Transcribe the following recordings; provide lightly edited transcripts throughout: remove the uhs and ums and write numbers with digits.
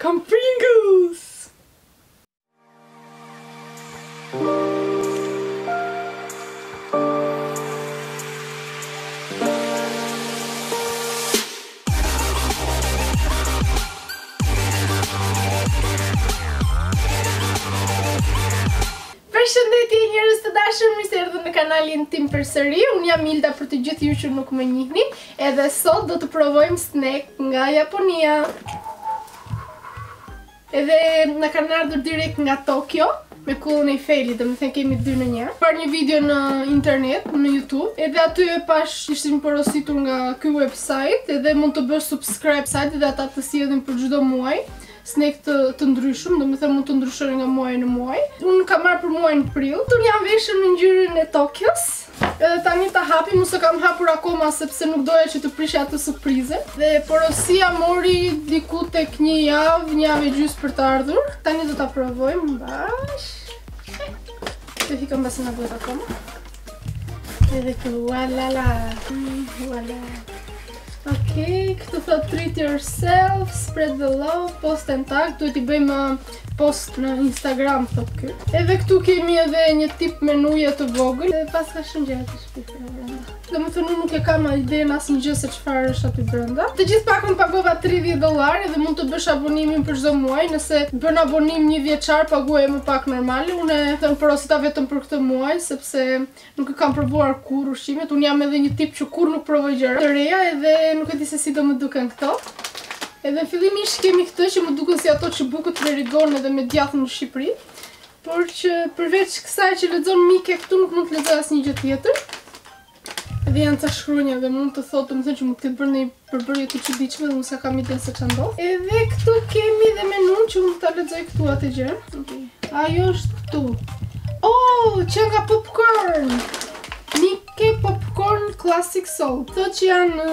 Kam Pringles! Përshëndetje njerëz të dashur, mirë se erdhët në kanalin tim përsëri. Unë jam Milda për të gjithë ju që nuk më njihni. Edhe sot do të provojmë snack nga Japonia. Edhe na kanë ardhur direkt nga Tokyo me kullën e Eiffel-it, domethënë kemi dy në një. Par një video në internet, në YouTube, edhe aty e pash ishim porositur nga ky website, edhe mund të bësh subscribe site dhe ata të sjellin për çdo muaj snack të ndryshëm, domethënë mund të ndryshojë nga muaji në muaj. Unë kam marrë për muajin prill. Unë jam veshur në ngjyrën e Tokyos. Edhe tani ta hapim, mos e kam hapur akoma sepse nuk doja që të prishja atë surprizë. Dhe porosia mori diku tek një javë e gjysmë për të ardhur. Tani do ta provojmë bashkë. Të fikëm bashkë na duhet akoma. Edhe këtu, walala. Wala. Okej, këtu thot treat yourself, spread the love, post and tag, duhet I bëjmë post në Instagram, thot ky. Edhe këtu kemi edhe një tip menuje të vogël, edhe pas ka shumë gjëra të shpifra brenda. Domethënë unë nuk e kam idenë asnjë gjë se çfarë është aty brenda. Të gjithë pakun pagova $30 dhe mund të bësh abonimin për çdo muaj. Nëse bën abonim një vjeçar, paguaj më pak normale. Unë them porosita vetëm për këtë muaj sepse nuk e kam provuar kurrë ushqimet. Unë jam edhe një tip që kurrë nuk provoj gjëra të reja edhe nuk e di se si do më duken këto. Edhe fillimisht kemi këtë që më duken si ato që bukët me rigon edhe me djathën në Shqipëri. Por që përveç kësaj që lexon Mike këtu nuk mund të lexoj asnjë gjë tjetër. Edhe janë ca shkronja dhe mund të thotë domethënë që mund të bërë një përbërje të çuditshme dhe unë kam idenë se ç'ndodh. Edhe këtu kemi dhe menun që mund ta lexoj këtu atë gjë. Okej. Ajo është këtu. Oh, që nga popcorn. Mike popcorn classic salt. Thotë që janë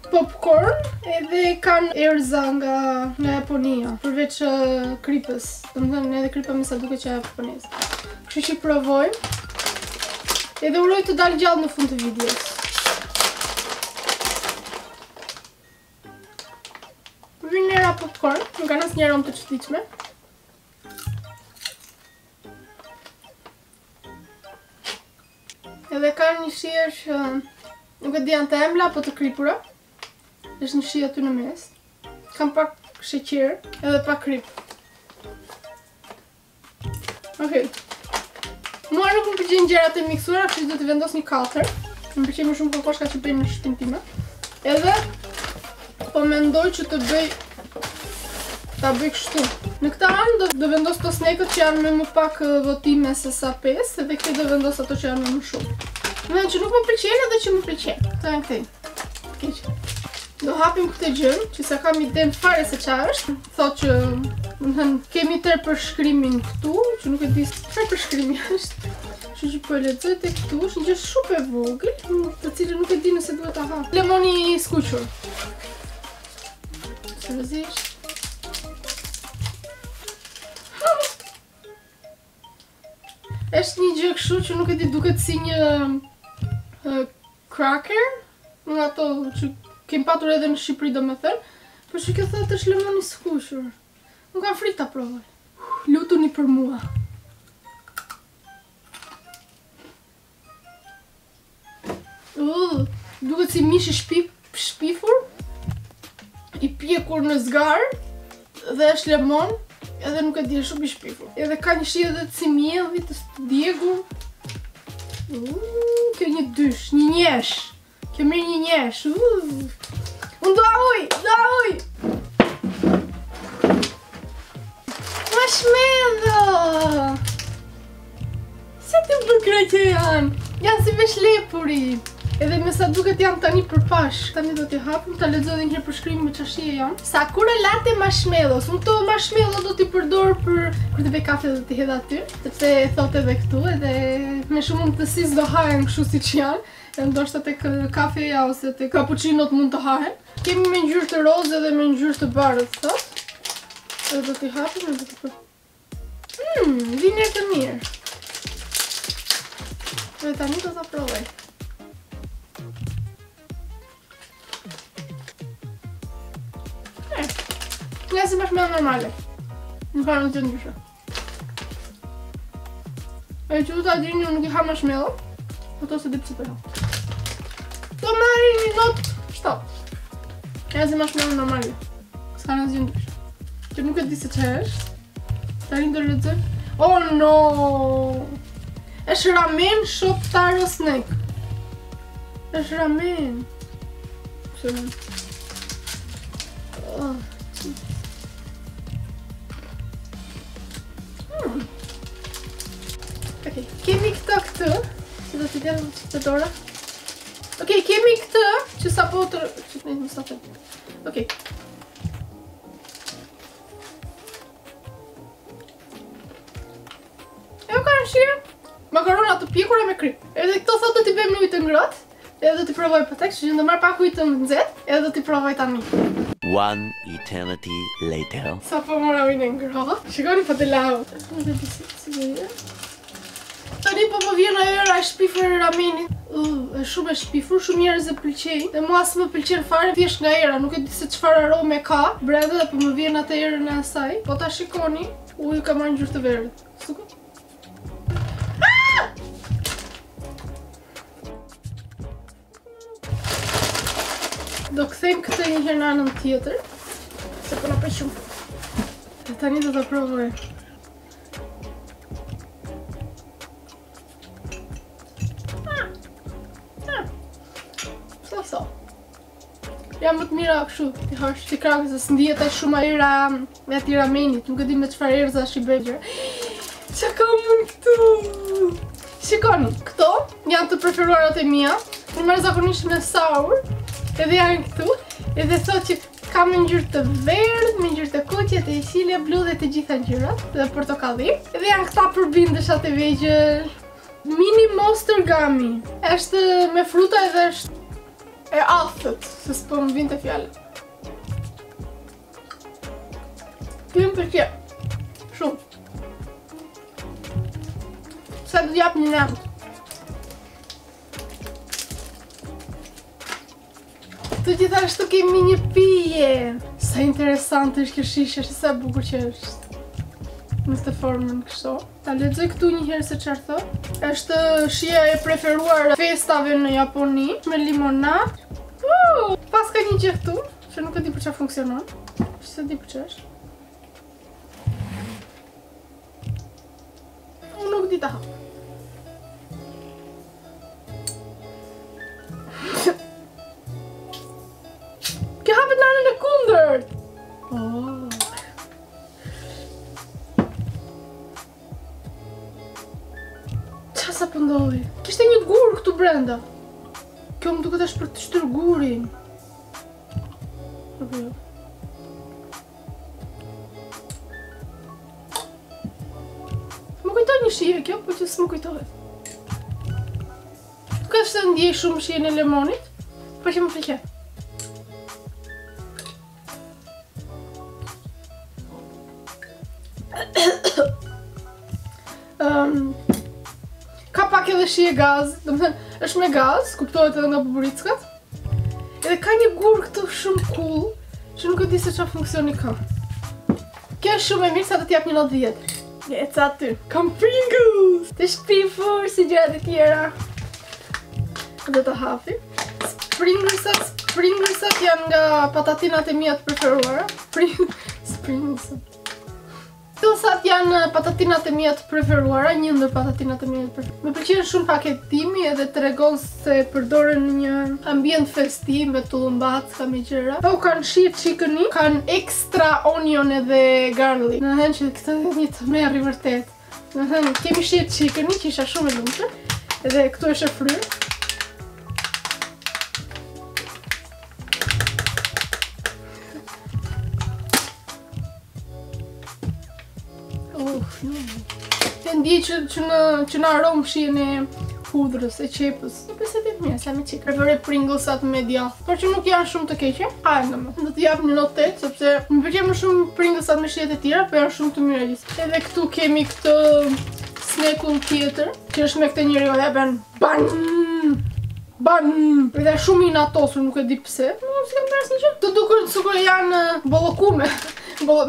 popcorn edhe kanë erza nga Japonia, përveç kripës. Domethënë edhe kripa më sa duket që është japoneze. Kështu që provojmë. Edhe uroj të dalë gjallë në fund të videos. Vjen era popcorn, nuk kanë asnjë aromë të çuditshme. Edhe kanë një shier që nuk e di janë të embla apo të kripura. Është një shi aty në mes. Kam pak sheqer edhe pak krip. Okej. Mua nuk më pëlqejnë gjërat e miksuara, kështu do të vendos një 4. Më pëlqejnë më shumë kokoshka që bëjnë në shtëpinë time. Edhe po mendoj që ta bëj kështu. Në këtë anë do vendos to snackët që janë me më pak votime se sa 5, edhe këtu do vendos ato që janë me më shumë. Domethënë që nuk më pëlqejnë edhe që më pëlqejnë. Këto janë këtej. Keq. Do hapim këtë gjën, që sa kam idenë fare se çfarë është. Thotë që domethënë kemi tërë përshkrimin këtu, që nuk e di çfarë përshkrimi është. Kështu që po e lexoj tek këtu, është një gjë shumë e vogël, të cilën nuk e di nëse duhet ta ha. Lemoni I skuqur. Seriozisht. Është një gjë kështu që nuk e di, duket si një cracker, nga ato që kem patur edhe në Shqipëri domethënë, por që kjo thotë është lemon I skuqur. Nuk kam frikë ta provoj. Lutuni për mua. Duket si mish I shpifur, I pjekur në zgar, dhe është lemon, edhe nuk e di, është shumë I shpifur. Edhe ka një shi edhe të si mjelli, të djegur. Kjo një dysh, një njesh. Kjo mirë një njesh. Unë do uj! Marshmallow! Se të bukra që janë? Janë si vesh lepuri. Edhe me sa duket janë tani përpash. Tani do t'i hapim, ta lexoj edhe një herë përshkrimin me çfarë janë. Sakura latte marshmallows. Unë këto marshmallow do t'i përdor për të bërë kafe dhe t'i hedh aty, sepse thotë edhe këtu, edhe me shumë mundësi do hahen kështu siç janë. Ndoshta tek kafeja ose tek cappuccinot mund të hahen. Kemi me ngjyrë të rozë dhe me ngjyrë të bardhë thotë. Edhe do t'i hapim edhe do t'i vjen të mirë. Dhe tani do ta provoj. Nga si marshmallow normale. Nuk ka në gjë ndryshe. E që du ta dini, unë nuk i ha marshmallow, ato se di pse po ha. Do marri një not 7. E si marshmallow normale. S'ka në gjë ndryshe. Që nuk e di se që është. Tani do lexoj. Oh no! Është ramen shop taro snack. Është ramen. Okej, kemi këtu. Si do t'i dem të dora? Okej, kemi këtë që sapo të... që të më sa të... Okej. Makarona të pjekura me krip. Edhe këto thot do t'i bëjmë në ujë të ngrohtë, edhe do t'i provoj për tek, që do marr pak ujë të nxehtë, edhe do t'i provoj tani. One eternity later. Sa po mora ujën e ngrohtë. Shikoni po të lau. Tani po më vjen ajo e shpifur e ramenit. Është shumë e shpifur, shumë njerëz e pëlqejnë. Dhe mua s'më pëlqen fare thjesht nga era, nuk e di se çfarë arome ka brenda dhe po më vjen atë erën e asaj. Po ta shikoni, uji ka marrë ngjyrë të verdhë. Do kthejmë këtë një herë në anën tjetër, se po na pëlqen shumë. Dhe tani do ta provoj. So. Jam më të mira kështu, ti hash si krake se s'ndihet aq shumë era me aty ramenit, nuk e di me çfarë erëzash i bëj. Çka kam unë këtu? Shikoni, këto janë të preferuarat e mia. Unë marr zakonisht me saur. Edhe janë këtu, edhe thot që ka me ngjyrë të verdhë, me ngjyrë të kuqe, të jeshile, blu dhe të gjitha ngjyrat, dhe portokalli. Edhe janë këta përbindëshat e vegjël. Mini Monster Gummy. Është me fruta edhe është e athët, se s'po më vinte fjala. Kjo më pëlqen. Shumë. Sa do t'jap një namë. Të gjithashtu kemi një pije. Sa interesante është kjo shishe, sa bukur që është. Në këtë formën kështu. Ta lexoj këtu një herë se çfarë thot. Është shija e preferuar festave në Japoni me limonad. Pas ka një gjë këtu, që nuk e di për çfarë funksionon. Se di për ç'është. Unë nuk di ta hap. Kjo hapet në anën e kundërt. Qa sa po ndodhi? Kishte një gur këtu brenda. Kjo më duket është për të shtyr gurin. Më kujtoj një shije kjo, po që s'më kujtohet. Nuk është të ndjej shumë shijen e lemonit, po që më pëlqen. Ka pak edhe shije gaz, do më thënë, është me gaz, kuptohet edhe nga buburickat. Edhe ka një gur këtu shumë cool, që nuk e di se çfarë funksioni ka. Kjo është shumë e mirë, sa do t'jap një not 10. Eca aty. Kam Pringles! Të shpifur si gjërat e tjera. Do ta hapi. Pringlesat janë nga patatinat e mia të preferuara. Pringlesat. Pringlesat janë patatinat e mia të preferuara, një ndër patatinat e mia të preferuara. Më pëlqen shumë paketimi edhe tregon se përdoren në një ambient festiv me tullumbaca me gjëra. Po kanë shit chickeni, kanë extra onion edhe garlic. Në thënë që këtë një të merri vërtet. Në thënë kemi shit chickeni që isha shumë e lumtur. Edhe këtu është e fryrë. E ndjej që në aromë shijen e hudrës, e qepës. Nuk e se ditë mirë, sa me qikë. Preferoj Pringlesat me djathë, por që nuk janë shumë të keqe. Hajde nga më. Do t'i jap një not 8, sepse më pëlqen më shumë Pringlesat me shijet e tjera, por janë shumë të mirë. Edhe këtu kemi këtë snackun tjetër, që është me këtë njëri o jeben ban. Edhe shumë i natosur, nuk e di pse. Nuk si kam përës një që. Të dukur sikur janë bollokume.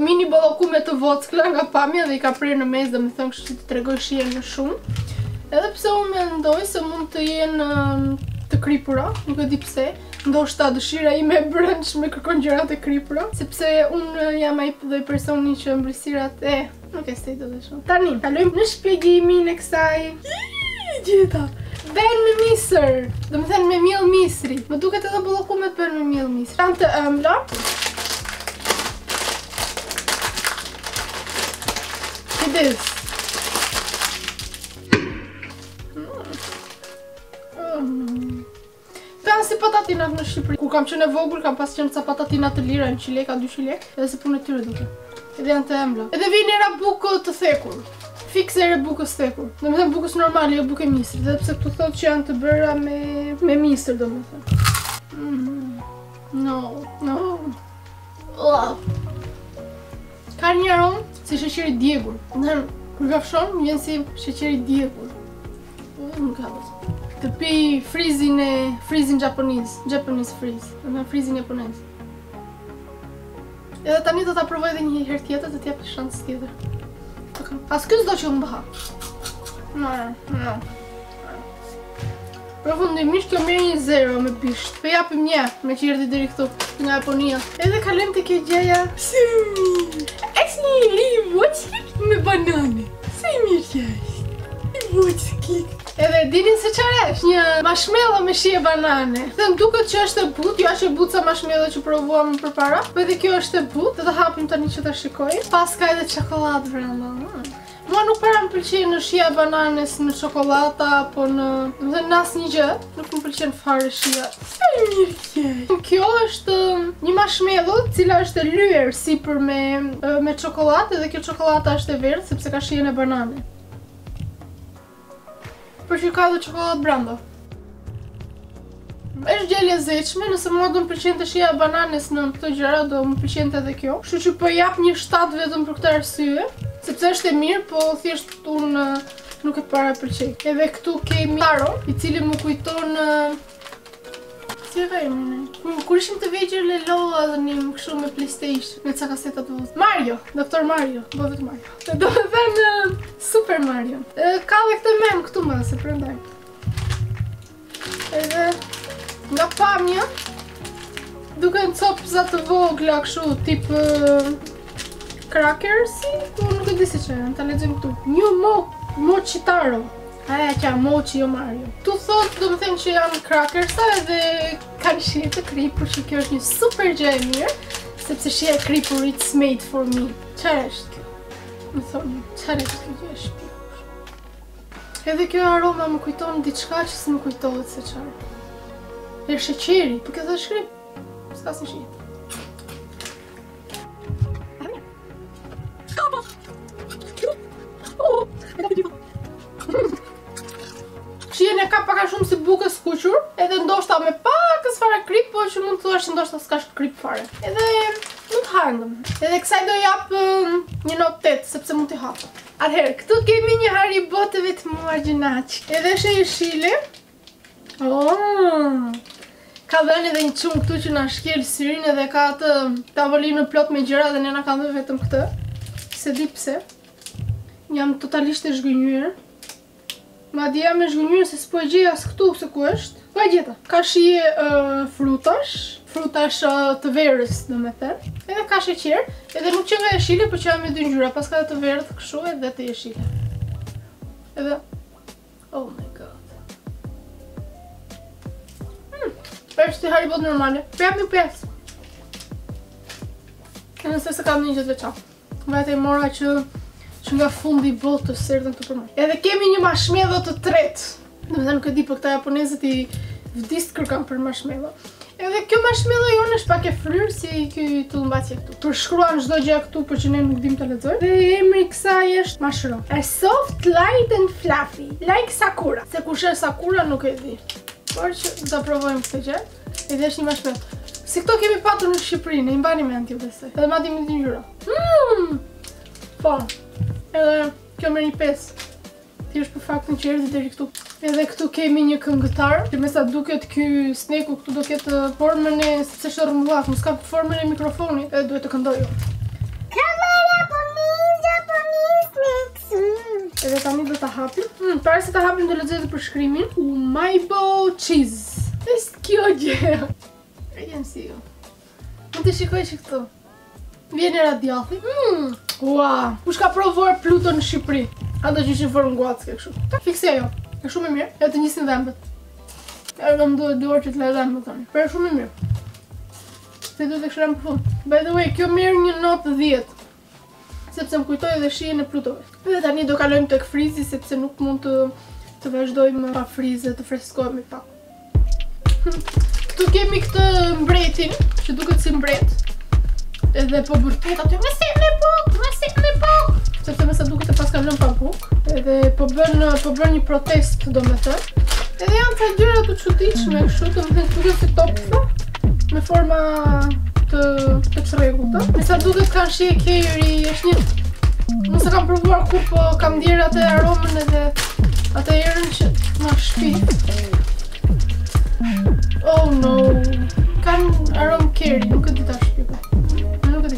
mini bollokume të vockla nga pamja dhe I ka prerë në mes, domethënë kështu të tregoj shihen më shumë. Edhe pse unë mendoj se mund të jenë të kripura, nuk e di pse. Ndoshta dëshira ime e brendshme kërkon gjëra të kripura, sepse unë jam ai lloj personi që mbërsirat nuk e stej dot shumë. Tani, kalojmë në shpjegimin e kësaj. Gjeta. Ben me misër, domethënë me miell misri. Më duket edhe bollokumet bën me miell misri. Tan të ëmbla. Kujdes. Kanë si patatinat në Shqipëri. Kur kam qenë e vogël, kam pas qenë ca patatina të lira, 100 lekë, 200 lekë, edhe se punë e tyre duke. Edhe janë të ëmbla. Edhe vjen era bukë të thekur. Fikse e bukës thekur. Domethënë bukës normale, jo bukë misri, edhe pse këtu thotë që janë të bëra me misër, domethënë. No. Ka një aromë si sheqeri djegur. Domethënë kur kafshon, më vjen si sheqeri djegur. Nuk ka bërë. Të pi frizin japonez, Japanese freeze, domethënë frizin japonez. Edhe tani do ta provoj edhe një herë tjetër, të t'jap një shans tjetër. As kjo s'do që më bëha. No. Përfundimisht kjo merr një 0 me bisht. Po japim një, me që erdhi deri këtu nga Japonia. Edhe kalojmë te kjo gjëja. Me banane. Sa I mirë që është. Edhe dini se çfarë është? Një marshmallow me shije banane. Them duket që është e butë, jo është e butë sa marshmallow që provuam më përpara, po edhe kjo është e butë. Do ta hapim tani që ta shikoj. Pas ka edhe çokoladë brenda. Mua nuk para më pëlqen në shija bananes në çokoladë apo në asnjë gjë, nuk më pëlqen fare shija. Sa I mirë që. Kjo është një marshmallow, e cila është e lyer sipër me çokoladë dhe kjo çokolada është e verdhë sepse ka shijen e banane. Për që ka dhe çokoladë brenda. Është gjë e lezetshme, nëse mua do më pëlqente shija e bananes në këto gjëra, do më pëlqente edhe kjo. Kështu që po jap një 7 vetëm për këtë arsye, sepse është e mirë, po thjesht unë nuk e para pëlqej. Edhe këtu kemi Taro, I cili më kujton si e ka emrin? Kur ishim të vegjël e loa dhe një kështu me PlayStation, me ca kaseta të vogla. Mario, Dr. Mario, bëhet Mario. Do të thënë Super Mario. Ka dhe këtë mem këtu më se prandaj. Edhe nga pamja duken copëza të vogla kështu tip crackersi, nuk e di se çfarë, ta lexojmë këtu. New Mochi Taro. Qa Mochi jo Mario. Tu thot do më thënë që janë crackersa edhe kanë shije të kripur, që kjo është një super gjë e mirë, sepse shije e kripur it's made for me. Çfarë është kjo? Më thoni, çfarë është kjo gjë e shpirtur? Edhe kjo aroma më kujton diçka që s'më kujtohet se çfarë. Është sheqeri, po kjo është krip. S'ka asnjë shije. Shijen e ka pak a shumë si bukës kuqur, edhe ndoshta me pakës fare krip, po që mund të thuash që ndoshta s'ka krip fare. Edhe nuk hangëm. Edhe kësaj do jap një notë 8, sepse mund t'i hap. Atëherë, këtu kemi një hariboteve të margjinaq. Edhe është e jeshile. Ka dhënë edhe një çum këtu që na shkel syrin edhe ka atë tavolinën plot me gjëra dhe ne na ka dhënë vetëm këtë. Se di pse. Jam totalisht e zhgënjur. Madje jam e zhgënjur se s'po e gjej as këtu se ku është. Po e gjeta. Ka shije frutash të verës, domethënë. Edhe ka sheqer, edhe nuk që nga jeshile, por që jam me dy ngjyra, pas ka të verdhë kështu edhe të jeshile. Edhe oh my god. Është haribot normale. Po jap një 5. Nëse se kam një gjë të veçantë. Vetë e mora që nga fundi I botës erdhën këtu për mua. Edhe kemi një marshmallow të tretë. Domethënë nuk e di, po këta japonezët I vdis kërkan për marshmallow. Edhe kjo marshmallow jonë është pak e fryrë si ky tullmbaqe këtu. Përshkruan çdo gjë këtu për që ne nuk dim ta lexojmë. Dhe emri I kësaj është mushroom. A soft, light and fluffy, like sakura. Se kush është sakura nuk e di. Por që do ta provojmë këtë gjë. Edhe është një marshmallow. Si këto kemi patur në Shqipëri, ne I mbani mend ju besoj. Edhe madje me dy ngjyra. Po. Edhe kjo merr një 5. Thjesht për faktin që erdhi deri këtu. Edhe këtu kemi një këngëtar, që me sa duket ky sneku këtu do ketë formën e, sepse është rrumbullak, mos ka formën e mikrofonit, edhe duhet të këndoj. hapim. Para se ta hapim do lexoj edhe përshkrimin. Umaibo cheese. Është kjo gjë. Vjen si jo. Mund të shikoj që këtu. Vjen era djathi. Ua, kush ka provuar Pluton në Shqipëri? Ata që ishin formë nguacke kështu. Fikse ajo. Është shumë e mirë. Ja të njisin dhembët. Edhe më duhet që të lejë dhembët tani. Por është shumë e mirë. Se duhet të këshirem për fund. By the way, kjo merr një notë 10. Sepse më kujtoj edhe shijen e Plutove. Dhe tani do kalojmë tek frizi sepse nuk mund të vazhdojmë pa frizë, të freskohemi pak. Këtu kemi këtë mbretin, që duket si mbret. Edhe po bërtet aty, më sik me buk. Sepse me sa duket e pas ka lënë pa buk. Edhe po bën një protest, domethënë. Edhe janë të gjëra të çuditshme kështu, domethënë duket si topsa me forma të çrregullta. Me sa duket kanë shije kejëri, është një mos e kam provuar kur, po kam ndjerë atë aromën edhe atë erën që ma shpi. Oh no, kanë aromë keri, nuk e di ta shpjegoj. Nuk e di.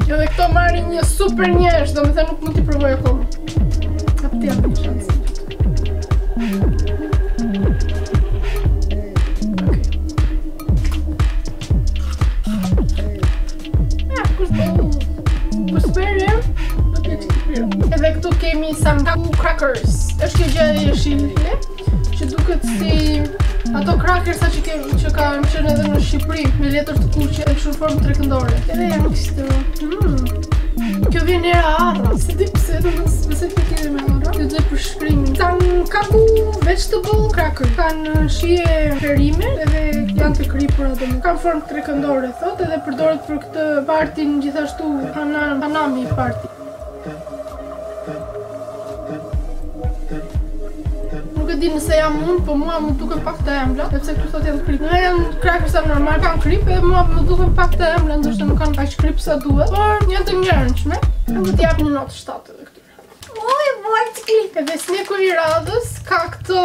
Edhe këto marrin një super njesh, domethënë nuk mund t'i provoj akoma. Kapti atë një shansë. Edhe këtu kemi sambu crackers. Është kjo gjë e jeshile, që duket si ato crackers që kanë qenë edhe në Shqipëri me letër të kuqe e kështu në formë trekëndore. Edhe janë kështu. Kjo vjen era arra, se di pse, nëse të kemi me arra. Ju dhe përshkrimin. Sambu vegetable crackers. Kanë shije perime edhe janë të kripura dhe kanë formë trekëndore, thot, edhe përdoret për këtë partin gjithashtu Hanami party. Nuk e di nëse jam unë, po mua më duken pak të embla, sepse këtu thot janë krip. Në janë crackersa normal, kanë krip, edhe mua më duken pak të embla, ndoshta nuk kanë aq krip sa duhet, por janë të ngjërshtme. Nuk t'i jap një notë 7 edhe këtyre. Edhe sneku i radhës ka këto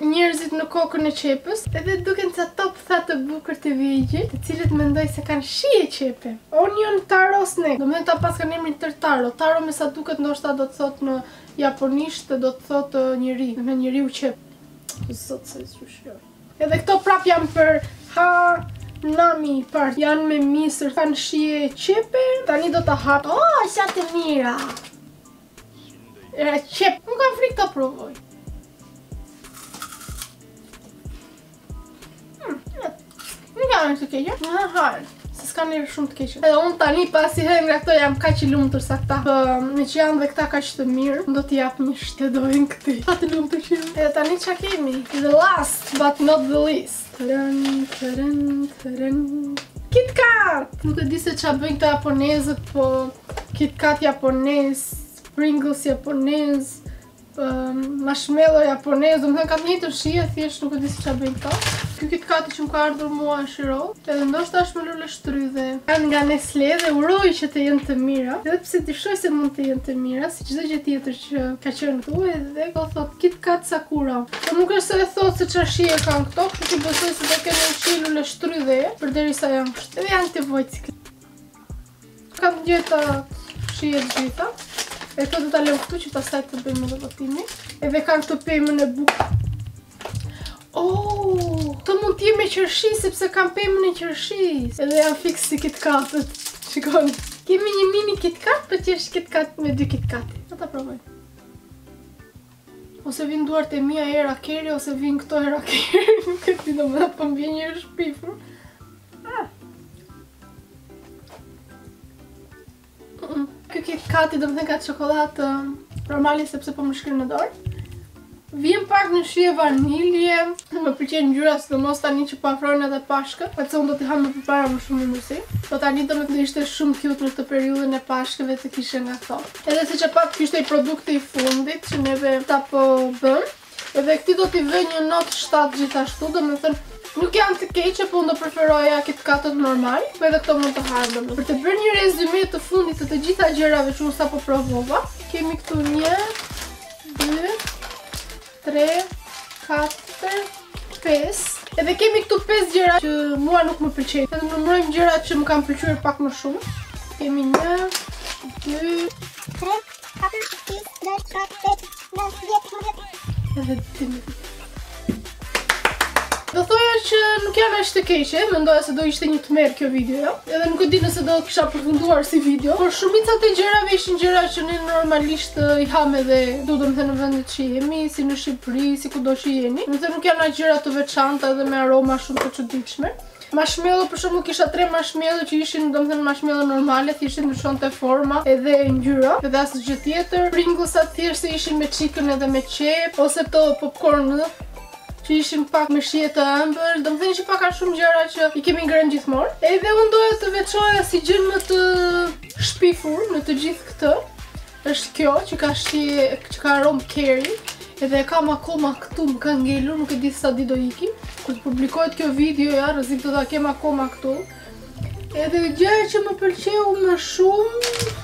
njerëzit në kokën e qepës, edhe duken ca toptha të bukur të vegjël, të cilët mendoj se kanë shije qepe. Onion taro snack. Domethënë ta pas kanë emrin tër taro. Taro me sa duket ndoshta do të thot në japonisht do të thot njeri, domethënë njeriu qep. Zot se çushë. Edhe këto prap janë për Hanami part. Janë me misër, kanë shije qepe. Tani do ta hap. Oh, sa të mira. Era qep, nuk kam frikë ta provoj. Nuk janë të keqe. Se s'ka njerë shumë të keqe. Edhe unë tani pasi hedh nga këto jam kaq i lumtur sa këta. Me që janë dhe këta kaq të mirë, do t'i jap një shtedojnë këti. Pa të lumtur që jam. Edhe tani qa kemi? The last but not the least. KitKat! Nuk e di se qa bëjnë këta japonezët, po KitKat japonez, Pringles japonez, marshmallow japonez, domethënë ka të njëjtën shije, thjesht nuk e di se çfarë bëjnë këta. Ky KitKat që më ka ardhur mua është i roll, edhe ndoshta është me lule shtrydhe. Janë nga Nestlé dhe uroj që të jenë të mira, edhe pse ti shoj se mund të jenë të mira, si çdo gjë tjetër që ka qenë këtu, edhe ka thot KitKat Sakura. Po nuk është se e thot se çfarë shije kanë këto, kështu që besoj se do kenë një shije lule shtrydhe, përderisa janë kështu. Edhe janë të vojtë. Ka të njëjta shije të gjitha. E këto do t'a lëm këtu që pastaj të bëjmë edhe votimi. Edhe kanë këtë pemën e bukur. Oh, këto mund t'je me qërshi sepse kanë pemën e qërshis. Edhe janë fiks si KitKatët. Shikoni. Kemi një mini KitKat, për që është KitKat me 2 KitKat. Do t'a provoj. Ose vinë duart e mia era keri, ose vinë këto era keri. Nuk e ti do me da për mbje një shpifur. Kjo KitKati do më thënë ka çokoladë normali sepse po më shkrim në dorë. Vjen pak në shije vanilje, më pëlqen ngjyra sidomos tani që po afrojnë edhe Pashkët, pse unë do t'i ha më përpara më shumë mirësi. Po tani do më ishte shumë cute në këtë periudhën e Pashkëve të kishe nga këto. Edhe siç e pat kishte i produkti i fundit që neve ta po bëm. Edhe këti do t'i vë një notë 7 gjithashtu, do më thënë nuk janë të keqe, po unë do preferoja KitKatët normal, po edhe këto mund të hardëm. Për të bërë një rezume të fundit të gjitha gjërave që unë sa po provova, kemi këtu 1, 2, 3, 4, 5. Edhe kemi këtu 5 gjëra që mua nuk më pëlqejnë. Edhe numërojmë gjërat që më kanë pëlqyer pak më shumë. Kemi 1, 2, 3, 4, 5, 6, 7, 8, 9, 10, 11. edhe 12. Do thoja që nuk janë aq të keqe, mendoja se do ishte një tmerr kjo video, edhe nuk e di nëse do kisha përfunduar si video, por shumica të gjërave ishin gjëra që ne normalisht I ham edhe do të thënë në vendet që jemi, si në Shqipëri, si kudo që jeni. Do të nuk janë aq gjëra të veçanta edhe me aroma shumë të çuditshme. Marshmallow për shembull kisha 3 marshmallow që ishin domethënë marshmallow normale, thjesht ndryshonte forma edhe ngjyra, edhe asgjë tjetër. Pringlesat thjesht ishin me chicken edhe me qep, ose to popcorn që ishin pak me shije të ëmbël, domethënë që pak ka shumë gjëra që I kemi ngrënë gjithmonë. Edhe unë doja të veçoja si gjë më të shpifur në të gjithë këtë. Është kjo që ka shije, që ka aromë kerry, edhe e kam akoma këtu, më ka ngelur, nuk e di sa di do iki. Kur të publikohet kjo video, ja, rrezik do ta kem akoma këtu. Edhe gjëja që më pëlqeu më shumë,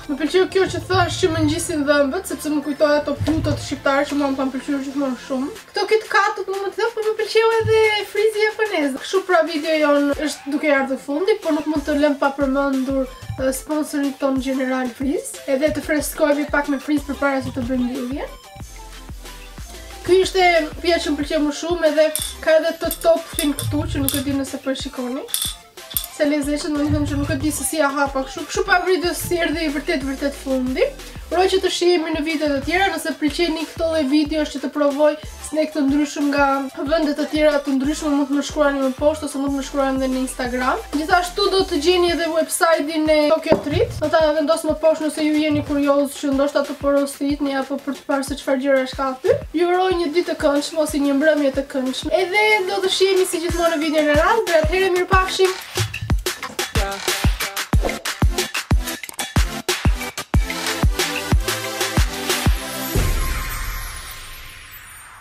më pëlqeu kjo që thash që më ngjisin dhëmbët, sepse më kujtoi ato plutot shqiptare që mua më kanë pëlqyer gjithmonë shumë. Këto KitKatut më të thënë, por më pëlqeu edhe frizi japonez. Kështu pra video jon është duke ardhur fundi, por nuk mund të lëm pa përmendur sponsorin ton General Freeze, edhe të freskojmë pak me friz përpara se të bëjmë lidhjen. Ky ishte pija që më pëlqeu më shumë, edhe ka edhe të top fin këtu që nuk e di nëse po e shikoni. Se lezetshëm, do të them që nuk e di se si ja hapa kështu pa video si erdhi vërtet fundi. Uroj që të shihemi në video të tjera, nëse pëlqeni këto lloj videosh që të provoj snack të ndryshëm nga vende të tjera të ndryshme, mund të më shkruani më poshtë ose mund të më shkruani edhe në Instagram. Gjithashtu do të gjeni edhe website-in e Tokyo Treat. Do ta vendos më poshtë nëse ju jeni kurioz që ndoshta të porositni apo për të parë se çfarë gjëra ka aty. Ju uroj një ditë të këndshme ose një mbrëmje të këndshme. Edhe do të shihemi si gjithmonë në videon e radhës, atëherë mirupafshim.